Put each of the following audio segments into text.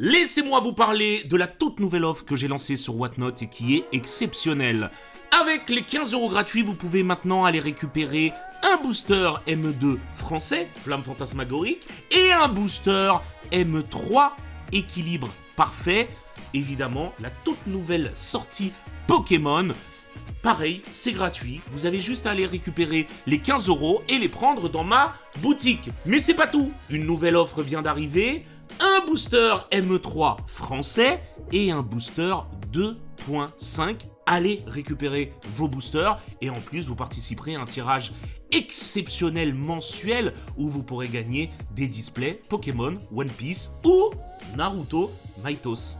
Laissez-moi vous parler de la toute nouvelle offre que j'ai lancée sur Whatnot et qui est exceptionnelle. Avec les 15 € gratuits, vous pouvez maintenant aller récupérer un booster ME2 français, Flamme Fantasmagorique, et un booster ME3 Équilibre Parfait. Évidemment, la toute nouvelle sortie Pokémon. Pareil, c'est gratuit, vous avez juste à aller récupérer les 15 € et les prendre dans ma boutique. Mais c'est pas tout, une nouvelle offre vient d'arriver, un booster ME3 français et un booster 2.5. Allez récupérer vos boosters et en plus vous participerez à un tirage exceptionnel mensuel où vous pourrez gagner des displays Pokémon, One Piece ou Naruto Mythos.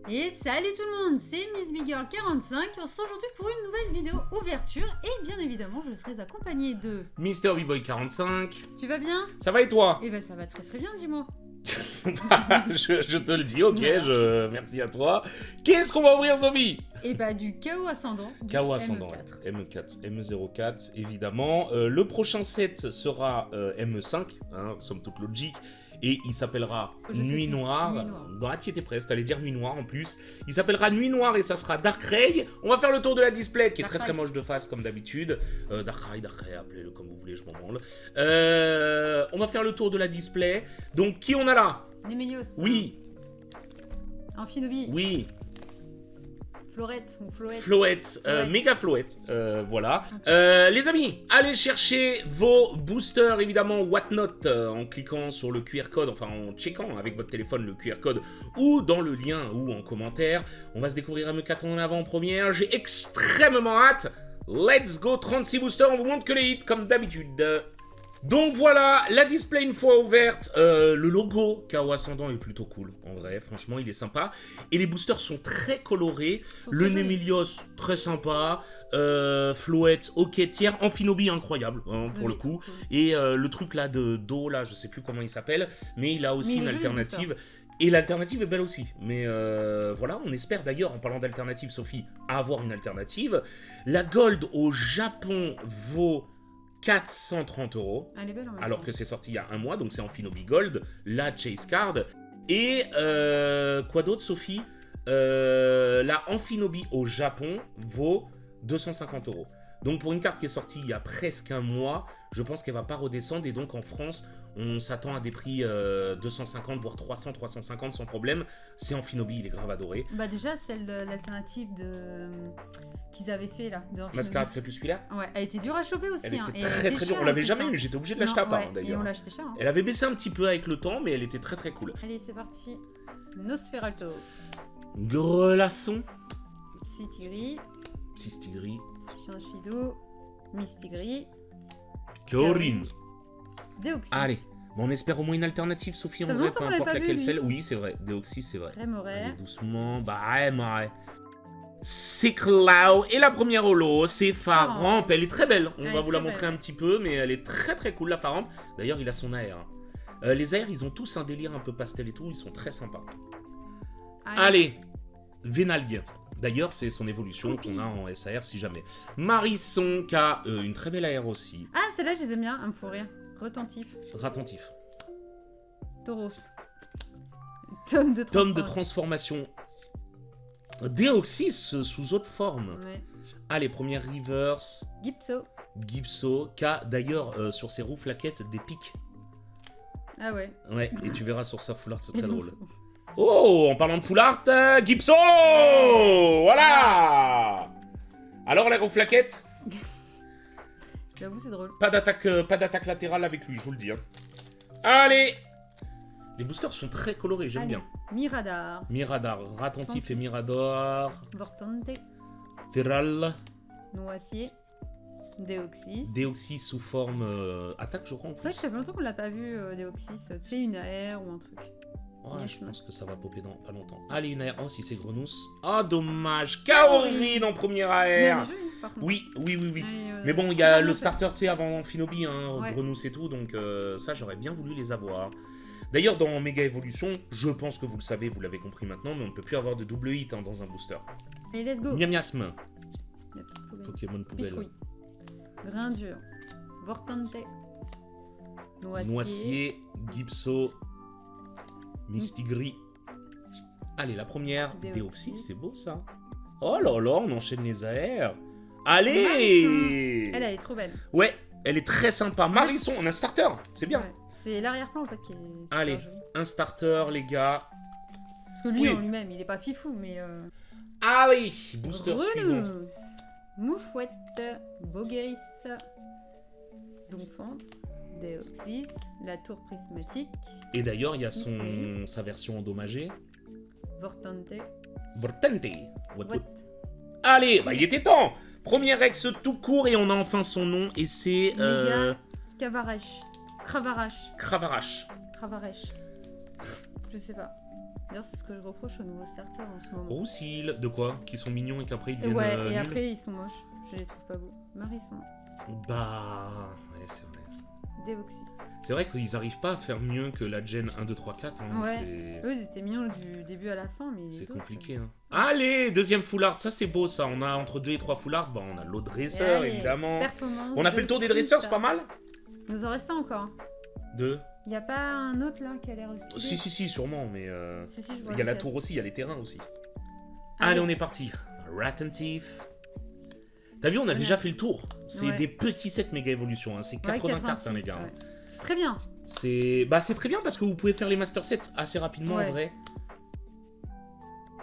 Et salut tout le monde, c'est Miss Big Girl 45, on se retrouve aujourd'hui pour une nouvelle vidéo ouverture et bien évidemment je serai accompagnée de... Mister B-Boy 45. Tu vas bien? Ça va et toi? Eh ben ça va très très bien, dis-moi. je te le dis, ok, merci à toi. Qu'est-ce qu'on va ouvrir, Sophie? Et bah du Chaos Ascendant, du Chaos Ascendant, ME4. ME04, évidemment. Le prochain set sera ME5, somme toute logique. Et il s'appellera Nuit Noire. Non, tu étais presque, t'allais dire Nuit Noire en plus. Il s'appellera Nuit Noire et ça sera Darkrai. On va faire le tour de la display qui est très très moche de face comme d'habitude. Darkrai, appelez-le comme vous voulez, je m'en branle. On va faire le tour de la display. Donc qui on a là? Nemelios. Oui. Amphinobi. Oui. Floette ou Floette. Floette, méga Floette, voilà. Les amis, allez chercher vos boosters, évidemment, Whatnot, en cliquant sur le QR code, enfin en checkant avec votre téléphone le QR code, ou dans le lien, ou en commentaire. On va se découvrir ME4 en avant-première, j'ai extrêmement hâte. Let's go, 36 boosters, on vous montre que les hits, comme d'habitude. Donc voilà, la display une fois ouverte, le logo Chaos Ascendant est plutôt cool, en vrai, franchement il est sympa. Et les boosters sont très colorés, le Nemelios très sympa, Floette ok tiers, Amphinobi incroyable pour le coup. Et le truc là de dos là, je sais plus comment il s'appelle, mais il a aussi une alternative. Et l'alternative est belle aussi, mais voilà, on espère d'ailleurs, en parlant d'alternative Sophie, avoir une alternative. La Gold au Japon vaut 430 €, alors que c'est sorti il y a un mois, donc c'est Amphinobi Gold, la Chase Card. Et quoi d'autre, Sophie? La Amphinobi au Japon vaut 250 €. Donc pour une carte qui est sortie il y a presque un mois, je pense qu'elle va pas redescendre, et donc en France, on s'attend à des prix 250, voire 300, 350 sans problème. C'est Amphinobi, il est grave adoré. Bah déjà, celle de l'alternative de... qu'ils avaient fait là. Mascarade crépusculaire. Ouais, elle était dure à choper aussi. Elle était très très dure, on l'avait jamais eu, j'étais obligé de l'acheter à part d'ailleurs. Et on l'a acheté cher. Elle avait baissé un petit peu avec le temps, mais elle était très très cool. Allez, c'est parti. Nosferalto. Grelasson. Psytigris. Psystigris. Shinshido. Mistigris. Korin. Deoxys. Allez, bon, on espère au moins une alternative, Sophie, en vrai, peu importe laquelle celle. Oui, c'est vrai, Deoxys, c'est vrai. Allez, doucement, bah, ouais. C'est Cloud. Et la première holo, c'est Faramp. Elle est très belle, on va vous la montrer un petit peu, mais elle est très très cool, la Faramp. D'ailleurs, il a son AR. Les AR, ils ont tous un délire un peu pastel et tout, ils sont très sympas. Allez, Vénalgue. D'ailleurs, c'est son évolution qu'on a en SAR si jamais. Marisson, qui a une très belle AR aussi. Ah, celle-là, je les aime bien, elle me faut rire. Retentif. Ratentif. Tauros. Tome de transformation. Deoxys sous autre forme. Ouais. Allez, première reverse. Gypso, qui a d'ailleurs sur ses roues flaquettes des pics. Ah ouais. Ouais, et tu verras sur sa full art, c'est très drôle. Oh, en parlant de full art, Gypso. Voilà. Alors, les roues flaquettes? J'avoue, c'est drôle. Pas d'attaque latérale avec lui, je vous le dis. Allez. Les boosters sont très colorés, j'aime bien. Miradar, Ratentif et Mirador. Vortante. Terral. Noacier. Deoxys sous forme attaque, je crois. C'est vrai que ça fait longtemps qu'on l'a pas vu, Deoxys. Tu sais, une AR ou un truc. Ouais, je pense que ça va popper dans pas longtemps. Allez, une AR. Oh, si c'est Grenousse. Oh, dommage. Kaorin en première AR. Mais elle est jolie, par contre. Oui. Allez, mais bon, il y a le starter, tu sais, avant Amphinobi, Ouais. Grenousse et tout, donc ça, j'aurais bien voulu les avoir. D'ailleurs, dans Méga Evolution, je pense que vous le savez, vous l'avez compris maintenant, mais on ne peut plus avoir de double hit dans un booster. Allez, let's go. Miasme. Pokémon poubelle. Pifouille. Grindure. Vortante. Noisier, Gypso, Mistigris. Allez, la première, Déoxys. Déoxys, c'est beau ça. Oh là là, on enchaîne les AR. Allez! Elle est trop belle. Ouais, elle est très sympa. Marisson, on a un starter, c'est bien. Ouais. C'est l'arrière-plan en fait qui est super Allez, joli. un starter, les gars. Parce que lui Oui. en lui-même, il est pas fifou, mais. Ah oui, booster suivant. Renous, Moufouette, Bogueris, Donphant, Déoxys, la tour prismatique, Et d'ailleurs, il y a Oui, sa version endommagée. Vortante, Vortante. What, What, Allez, bah il était temps. Premier Rex tout court et on a enfin son nom et c'est Méga, Cavarache, Cravarache, Cravarache. Cravarache. Je sais pas. D'ailleurs, c'est ce que je reproche aux nouveaux starters en ce moment. Roussille, de quoi? Qui sont mignons et qu'après ils Et deviennent ouais, et nuls. après ils sont moches. Je les trouve pas beaux. Marisson, Bah, ouais, c'est vrai. Déoxys. C'est vrai qu'ils arrivent pas à faire mieux que la gen 1, 2, 3, 4. Hein. Ouais. Eux, ils étaient mignons du début à la fin, mais les C'est autres, compliqué. Hein. Allez, deuxième full art, ça c'est beau ça. On a entre 2 et 3 full art, bah, on a l'autre dresseur Allez, évidemment. Performance. On a fait le tour des dresseurs, c'est pas mal? Il nous en reste un encore. Deux. Il y a pas un autre là qui a l'air stylé? Si, sûrement, mais Si, je vois il y a la lequel. tour aussi, il y a les terrains aussi. Allez, on est parti. Rattentif. T'as vu, on a déjà fait le tour. C'est Ouais. des petits sets méga évolution, hein. C'est 80 cartes, hein, les gars. ouais. C'est très bien. C'est très bien parce que vous pouvez faire les master sets assez rapidement Ouais. en vrai.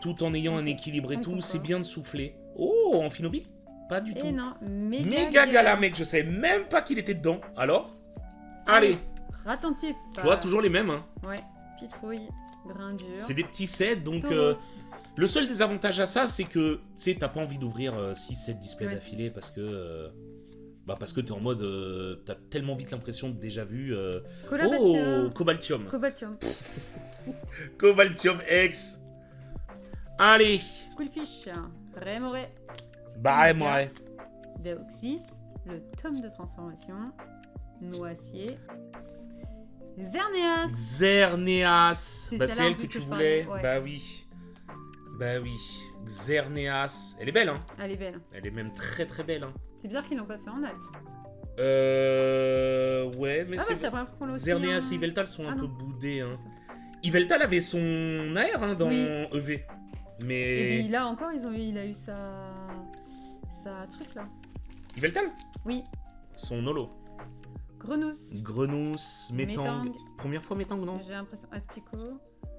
Tout en ayant un équilibre et on tout, comprend. c'est bien de souffler. Oh, Amphinobi? Pas du tout. Et non, Méga gala, mec, je savais même pas qu'il était dedans. Alors? Allez, Rattentif. tu vois, toujours les mêmes, hein. Ouais. Pitrouille, grindure. C'est des petits sets, donc Tauros. le seul désavantage à ça, c'est que, tu sais, t'as pas envie d'ouvrir 6-7 displays Ouais. d'affilée parce que... parce que t'es en mode... t'as tellement vite l'impression de déjà vu... Collaborateur. Oh, Cobaltium. Cobaltium. Cobaltium X. Allez. Schoolfish. Rémoré. Bah, Méga. moi. Déoxys. Le tome de transformation. Noisier. Zerneas. Xerneas. Bah, c'est celle-là, en elle plus, que tu je voulais. parlais, ouais. Bah oui. Bah oui. Xerneas. Elle est belle, hein. Elle est belle. Elle est même très très belle, hein. C'est bizarre qu'ils l'ont pas fait en alt. Ouais, mais Ah c'est... bah c'est la première fois qu'on l'a aussi. Xerneas hein. et Yveltal sont un Ah peu non. boudés, hein. Yveltal avait son AR, hein, dans Oui. EV. Et Mais... puis là encore, il a eu sa truc là. Yveltal? Oui. Son holo. Grenousse. Grenousse, Métang. Métang. Première fois Métang, non? J'ai l'impression. Aspico.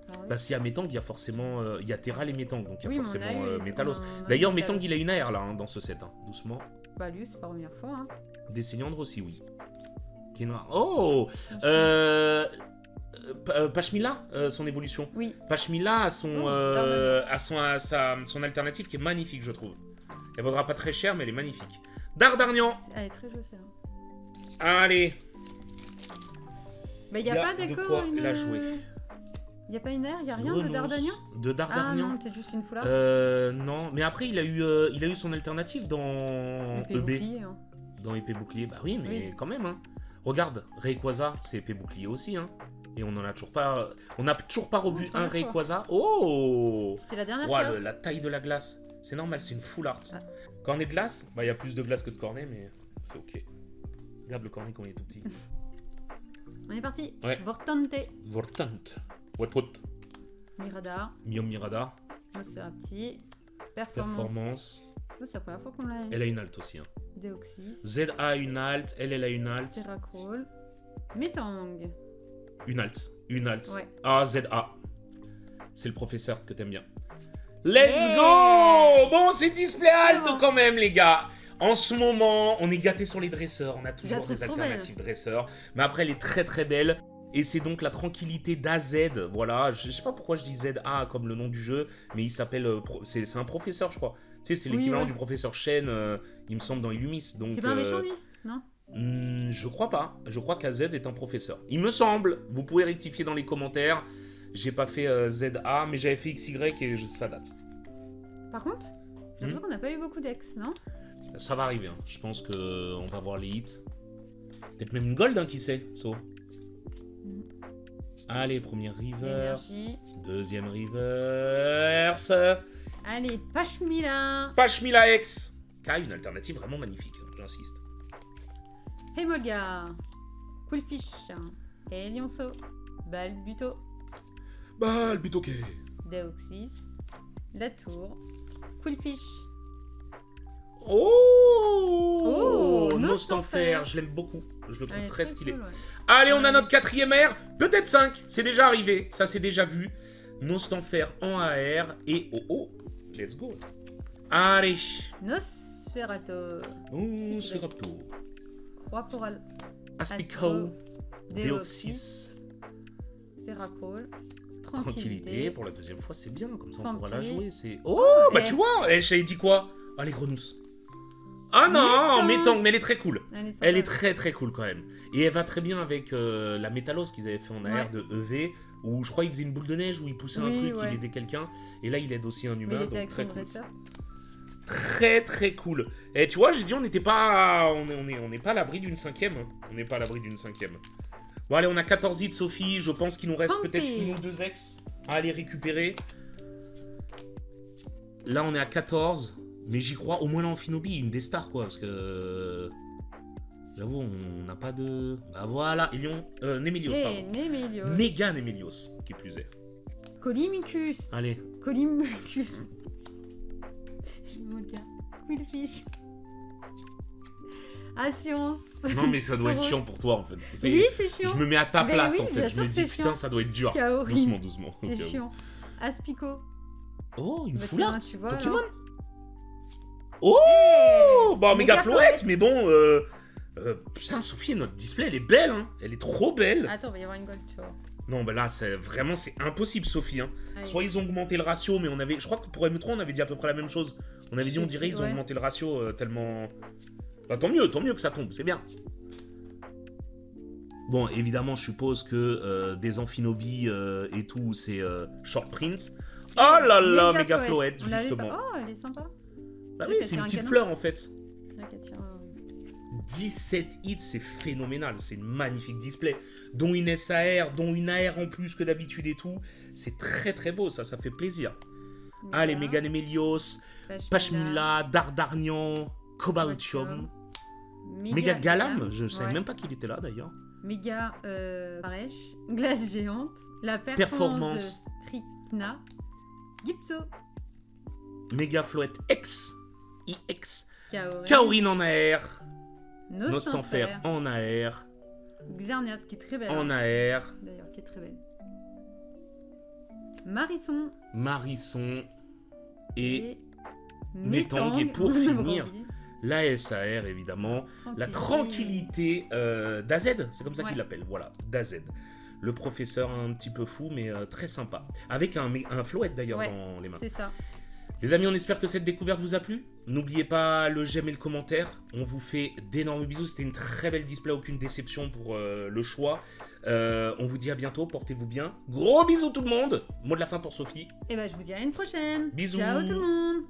Ah oui. Bah s'il y a Métang, il y a forcément... il y a Terral et Métang, donc il y a Oui, mais on a forcément eu les- Métalos. on a eu D'ailleurs, Métalos. Métang, il a une AR, là, hein, dans ce set, hein, doucement. Bah lui, c'est pas la première fois. Hein. Des Seignandres aussi, oui. Qui est noir. Oh Pashmila, son évolution. Oui. Pashmila a Oh, Darmanian. son alternative qui est magnifique, je trouve. Elle vaudra pas très cher, mais elle est magnifique. Dardarnian. Elle est très jolie celle-là. Allez. Bah y a pas de d'accord quoi une. la jouer. Y a pas une aire, y a rien de Grenousse. Dardagnan. De Ah Dardarnian. non, peut-être juste une foulard. Non, mais après il a eu son alternative dans Épée EB. bouclier, hein. Dans épée bouclier, bah oui, mais Oui. quand même, hein. Regarde, Rayquaza, c'est épée bouclier aussi, hein. Et on en a toujours pas... On n'a toujours pas revu Non, un première fois. Rayquaza. Oh C'était la dernière Ouah, carte. la taille de la glace. C'est normal, c'est une full art. Ah. Cornet de glace, bah il y a plus de glace que de cornet, mais c'est ok. Regarde le cornet quand il est tout petit. On est parti. Ouais. Vortante. Vortant. What what. Miradar. Miom Mirada. Nosferati. Performance. Performance. Oh, c'est la première fois qu'on l'a. Elle a une alt aussi, hein. Déoxys. Z a une alt, elle a une alt. Terracrawl. Métang. Une alt. Une alt. Ouais. A, Z, A. C'est le professeur que t'aimes bien. Let's Yeah. go! Bon, c'est display alt bon. quand même, les gars. En ce moment, on est gâtés sur les dresseurs. On a Je la toujours trouve des trop alternatives dresseurs. Mais après, elle est très très belle. Et c'est donc la tranquillité d'AZ. Voilà, je sais pas pourquoi je dis ZA comme le nom du jeu, mais il s'appelle. C'est un professeur, je crois. Tu sais, c'est Oui, l'équivalent ouais. du professeur Shen, il me semble, dans Illumis. Donc, C'est pas un méchant lui? Non? je crois pas. Je crois qu'AZ est un professeur. Il me semble. Vous pouvez rectifier dans les commentaires. J'ai pas fait ZA, mais j'avais fait XY et ça date. Par contre, j'ai l'impression qu'on n'a pas eu beaucoup d'ex, non? Ça va arriver. Hein. Je pense que on va voir les hits. Peut-être même une gold, hein, qui sait, So. Allez, première reverse. Énergie. Deuxième reverse. Allez, Pashmila. Pashmila X. Kai, une alternative vraiment magnifique, j'insiste. Hemolga, Coolfish, Elionceau, Balbuto, Balbuto. Deoxys, Latour, Coolfish. Oh, Oh, Nostanfer, je l'aime beaucoup. Je le trouve Elle est très stylé. cool, ouais. Allez, on a notre 4e air, peut-être 5, c'est déjà arrivé, ça c'est déjà vu. Nostanfer en AR et let's go. Allez. Nosferatu, Sphérapto. Croix-Poral, Aspico. Deoxys, Deoxys. Seracrol, Tranquillité. Pour la 2e fois, c'est bien, comme ça on pourra la Vampire. jouer. C'est. Oh, bah et- tu vois, j'avais dit quoi? Ah, les grenouilles. Ah non, Métang, mais elle est très cool. Elle est très très cool quand même. Et elle va très bien avec la Métalos qu'ils avaient fait en AR Ouais. de EV, où je crois qu'il faisait une boule de neige, où il poussait un Oui, truc, ouais. il aidait quelqu'un. Et là, il aide aussi un Mais humain. il était donc avec très son cool. dresseur. Très très cool. Et tu vois, j'ai dit on n'était pas, on n'est pas à l'abri d'une 5e. Hein. On n'est pas à l'abri d'une 5e. Bon allez, on a 14 hits, Sophie. Je pense qu'il nous reste Fanté. peut-être 1 ou 2 ex à aller récupérer. Là, on est à 14. Mais j'y crois. Au moins là, en Finobi, une des stars quoi, parce que j'avoue, on n'a pas de. Bah voilà, Ilion, Némélios, Et pardon. Némélios. Méga Némélios, qui plus est. Colimicus. Allez. Colimicus. Hemolga, Quillfish. Assurance. Non mais ça doit être Rose. chiant pour toi en fait. Oui, c'est chiant. Je me mets à ta Ben place oui, en fait. bien Je sûr me que dis c'est putain, chiant. ça doit être dur. Kaori. Doucement, doucement. C'est au cas où. chiant. Aspico. Oh, une Bah, foulard. tiens, tu vois, Pokémon. alors. Oh, Hey, bah méga méga floette, floette. mais bon. Putain, Sophie, notre display, elle est belle, hein. Elle est trop belle. Attends, il va y avoir une gold, tu vois. Non, bah là, c'est vraiment, c'est impossible, Sophie. Hein. Allez. Soit ils ont augmenté le ratio, mais on avait, je crois que pour M3, on avait dit à peu près la même chose. On avait dit, on Je sais dirait, plus, ils ont ouais. augmenté le ratio tellement. Bah tant mieux que ça tombe, c'est bien. Bon, évidemment, je suppose que des Amphinobi et tout, c'est short print. Oh là là, méga floette, On l'avait justement. pas- Oh, elle est sympa. Bah oui, oui, qu'elle c'est une tire un petite canon. fleur en fait. Ouais, qu'elle tire un- 17 hits, c'est phénoménal, c'est une magnifique display. Dont une SAR, dont une AR en plus que d'habitude et tout. C'est très très beau, ça fait plaisir. Allez, Méga. Meganémélios, Pashmila, Dardarnian, Cobaltium, Méga Galam, je savais ouais. même pas qu'il était là d'ailleurs. Méga Parèche, Glace Géante, la Performance. performance de Stricna, Gypso, Méga Floette X, IX, Kaori, Kaorin en AR, Nostanfer Nostanfer, en AR, Xerneas qui est très belle, en hein, AR, d'ailleurs, qui est très belle. Marisson Marisson et Métang, Métang, et pour on finir, va oublier. la SAR évidemment. La tranquillité d'AZ, c'est comme ça Ouais. qu'il l'appelle, voilà, d'AZ. Le professeur un petit peu fou, mais très sympa. Avec un floette d'ailleurs Ouais. dans les mains. C'est ça. Les amis, on espère que cette découverte vous a plu. N'oubliez pas le j'aime et le commentaire. On vous fait d'énormes bisous. C'était une très belle display, aucune déception pour le choix. On vous dit à bientôt, portez-vous bien. Gros bisous tout le monde. Mot de la fin pour Sophie. Et ben je vous dis à une prochaine. Bisous. Ciao tout le monde.